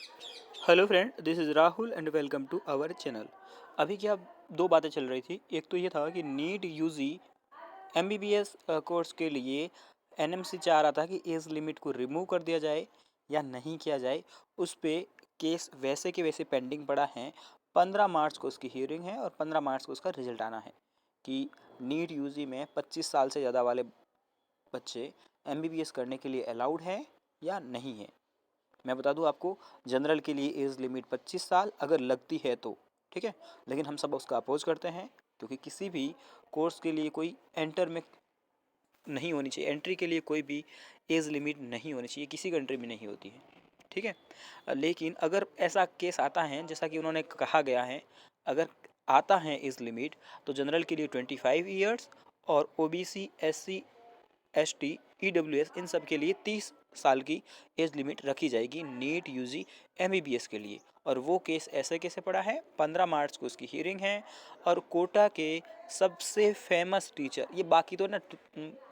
Hello friend, this is Rahul and welcome to our channel. अभी क्या दो बातें चल रही थी। एक तो ये था कि नीट यूजी एमबीबीएस कोर्स के लिए एनएमसी चाह रहा था कि एज लिमिट को रिमूव कर दिया जाए या नहीं किया जाए। उस पे केस वैसे के वैसे पेंडिंग पड़ा है। 15 मार्च को उसकी हियरिंग है और 15 मार्च को उसका रिजल्ट आना है कि नीट यूजी में 25 साल से ज़्यादा वाले बच्चे एमबीबीएस करने के लिए अलाउड हैं या नहीं है। मैं बता दूं आपको, जनरल के लिए एज लिमिट 25 साल अगर लगती है तो ठीक है, लेकिन हम सब उसका अपोज करते हैं क्योंकि किसी भी कोर्स के लिए कोई एंटर में नहीं होनी चाहिए, एंट्री के लिए कोई भी एज लिमिट नहीं होनी चाहिए, किसी कंट्री में नहीं होती है। ठीक है, लेकिन अगर ऐसा केस आता है जैसा कि उन्होंने कहा गया है, अगर आता है एज लिमिट तो जनरल के लिए 25 ईयर्स और ओबीसी एससी एसटी ईडब्ल्यूएस इन सब के लिए 30 साल की एज लिमिट रखी जाएगी नीट यूजी एमबीबीएस के लिए। और वो केस ऐसे कैसे पड़ा है, 15 मार्च को उसकी हियरिंग है। और कोटा के सबसे फेमस टीचर, ये बाकी तो ना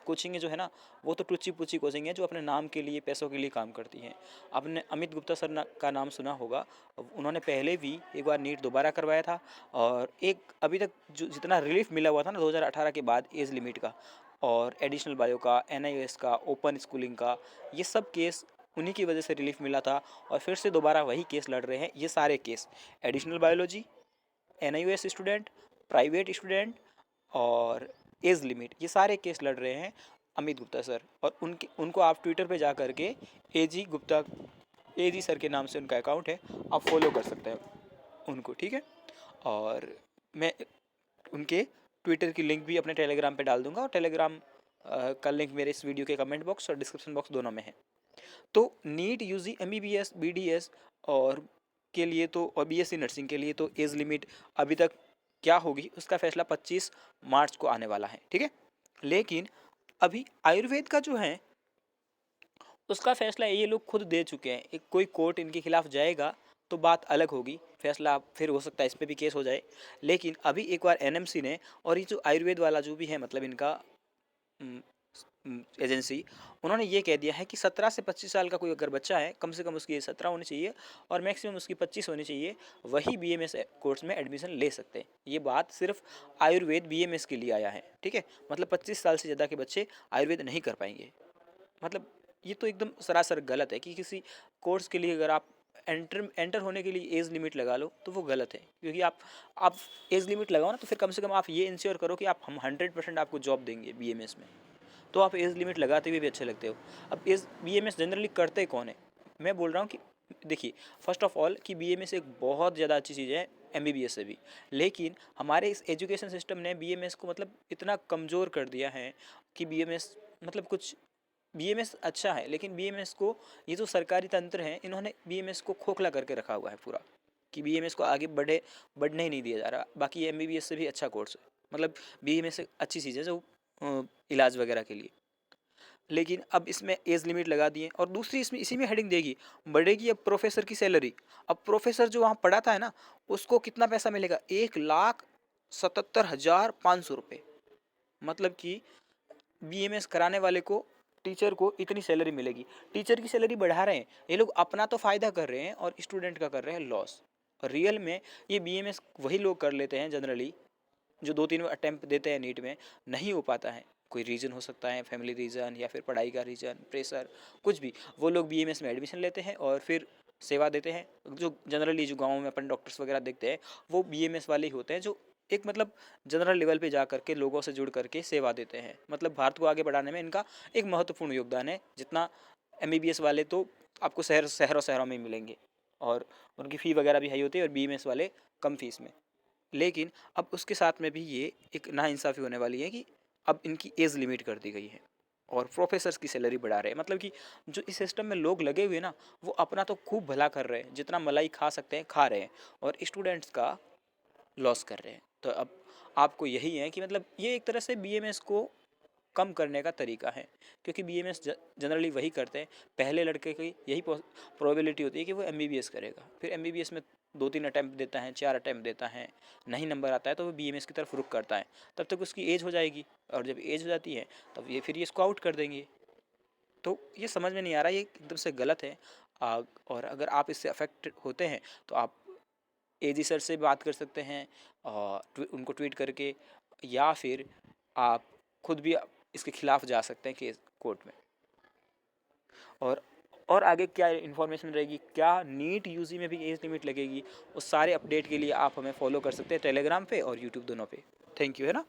कोचिंग जो है ना, वो तो टुच्ची पुच्ची कोचिंग है जो अपने नाम के लिए पैसों के लिए काम करती हैं। आपने अमित गुप्ता सर का नाम सुना होगा। उन्होंने पहले भी एक बार नीट दोबारा करवाया था और एक अभी तक जो जितना रिलीफ मिला हुआ था ना 2018 के बाद एज लिमिट का और एडिशनल बायो का, एनआईओएस का, ओपन स्कूलिंग का, ये सब केस उन्हीं की वजह से रिलीफ मिला था। और फिर से दोबारा वही केस लड़ रहे हैं। ये सारे case additional biology, NIOS student, private student और एज लिमिट, ये सारे केस लड़ रहे हैं अमित गुप्ता सर। और उनको आप ट्विटर पे जा करके एजी गुप्ता, एजी सर के नाम से उनका अकाउंट है, आप फॉलो कर सकते हैं उनको। ठीक है, और मैं उनके ट्विटर की लिंक भी अपने टेलीग्राम पे डाल दूंगा और टेलीग्राम का लिंक मेरे इस वीडियो के कमेंट बॉक्स और डिस्क्रिप्शन बॉक्स दोनों में है। तो नीट यूजी एमबीबीएस बीडीएस और के लिए तो, और बीएससी नर्सिंग के लिए तो एज लिमिट अभी तक क्या होगी उसका फैसला 25 मार्च को आने वाला है। ठीक है, लेकिन अभी आयुर्वेद का जो है उसका फैसला ये लोग खुद दे चुके हैं। एक कोई कोर्ट इनके खिलाफ जाएगा तो बात अलग होगी, फैसला फिर हो सकता है इस पर भी केस हो जाए। लेकिन अभी एक बार एनएमसी ने, और ये जो आयुर्वेद वाला जो भी है मतलब इनका एजेंसी, उन्होंने ये कह दिया है कि 17 से 25 साल का कोई अगर बच्चा है, कम से कम उसकी एज 17 होनी चाहिए और मैक्सिमम उसकी 25 होनी चाहिए, वही बीएमएस कोर्स में एडमिशन ले सकते हैं। ये बात सिर्फ आयुर्वेद बीएमएस के लिए आया है। ठीक है, मतलब 25 साल से ज़्यादा के बच्चे आयुर्वेद नहीं कर पाएंगे। मतलब ये तो एकदम सरासर गलत है कि किसी कोर्स के लिए अगर आप एंटर होने के लिए एज लिमिट लगा लो तो वो गलत है। क्योंकि आप एज लिमिट लगाओ ना तो फिर कम से कम आप ये इंश्योर करो कि आप हम 100% आपको जॉब देंगे बीएमएस में। तो आप एज लिमिट लगाते हुए भी अच्छे लगते हो। अब एज बीएमएस जनरली करते कौन है, मैं बोल रहा हूँ कि देखिए, फर्स्ट ऑफ ऑल कि बीएमएस एक बहुत ज़्यादा अच्छी चीज़ है एमबीबीएस से भी। लेकिन हमारे इस एजुकेशन सिस्टम ने बीएमएस को मतलब इतना कमज़ोर कर दिया है कि बीएमएस मतलब कुछ, बीएमएस अच्छा है लेकिन बीएमएस को, ये जो सरकारी तंत्र है इन्होंने बीएमएस को खोखला करके रखा हुआ है पूरा, कि बीएमएस को आगे बढ़ने ही नहीं दिया जा रहा। बाकी एमबीबीएस से भी अच्छा कोर्स है, मतलब बीएमएस एक अच्छी चीज़ है जो इलाज वगैरह के लिए। लेकिन अब इसमें एज लिमिट लगा दिए और दूसरी इसमें इसी में हेडिंग देगी, बढ़ेगी अब प्रोफेसर की सैलरी। अब प्रोफेसर जो वहाँ पढ़ाता है ना, उसको कितना पैसा मिलेगा, 1,77,500 रुपये। मतलब कि बीएमएस कराने वाले को, टीचर को इतनी सैलरी मिलेगी। टीचर की सैलरी बढ़ा रहे हैं ये लोग, अपना तो फ़ायदा कर रहे हैं और स्टूडेंट का कर रहे हैं लॉस। और रियल में ये बीएमएस वही लोग कर लेते हैं जनरली जो 2-3 अटैम्प्ट देते हैं नीट में, नहीं हो पाता है। कोई रीज़न हो सकता है, फैमिली रीज़न या फिर पढ़ाई का रीज़न, प्रेशर, कुछ भी। वो लोग बीएमएस में एडमिशन लेते हैं और फिर सेवा देते हैं। जो जनरली जो गाँव में अपन डॉक्टर्स वगैरह देखते हैं वो बीएमएस वाले ही होते हैं, जो एक मतलब जनरल लेवल पे जा करके लोगों से जुड़ करके सेवा देते हैं। मतलब भारत को आगे बढ़ाने में इनका एक महत्वपूर्ण योगदान है। जितना एमबीबीएस वाले तो आपको शहरों शहरों में ही मिलेंगे और उनकी फ़ी वगैरह भी हाई होती है और बीएमएस वाले कम फीस में। लेकिन अब उसके साथ में भी ये एक नाइंसाफ़ी होने वाली है कि अब इनकी एज लिमिट कर दी गई है और प्रोफेसर्स की सैलरी बढ़ा रहे हैं। मतलब कि जो इस सिस्टम में लोग लगे हुए ना, वो अपना तो खूब भला कर रहे हैं, जितना मलाई खा सकते हैं खा रहे हैं और स्टूडेंट्स का लॉस कर रहे हैं। तो अब आपको यही है कि मतलब ये एक तरह से बीएमएस को कम करने का तरीका है, क्योंकि बीएमएस जनरली वही करते हैं। पहले लड़के की यही प्रोबेबिलिटी होती है कि वो एमबीबीएस करेगा, फिर एमबीबीएस में 2-3 अटैम्प्ट देता है, 4 अटैम्प्ट देता है, नहीं नंबर आता है तो वो बीएमएस की तरफ रुख करता है। तब तक उसकी एज हो जाएगी और जब एज हो जाती है तब ये फिर ये इसको आउट कर देंगे। तो ये समझ में नहीं आ रहा, ये एकदम से गलत है। और अगर आप इससे अफेक्ट होते हैं तो आप एजी सर से बात कर सकते हैं और उनको ट्वीट करके, या फिर आप खुद भी इसके खिलाफ जा सकते हैं केस कोर्ट में। और आगे क्या इन्फॉर्मेशन रहेगी, क्या नीट यूजी में भी एज लिमिट लगेगी, उस सारे अपडेट के लिए आप हमें फॉलो कर सकते हैं टेलीग्राम पे और यूट्यूब दोनों पे। थैंक यू, है ना।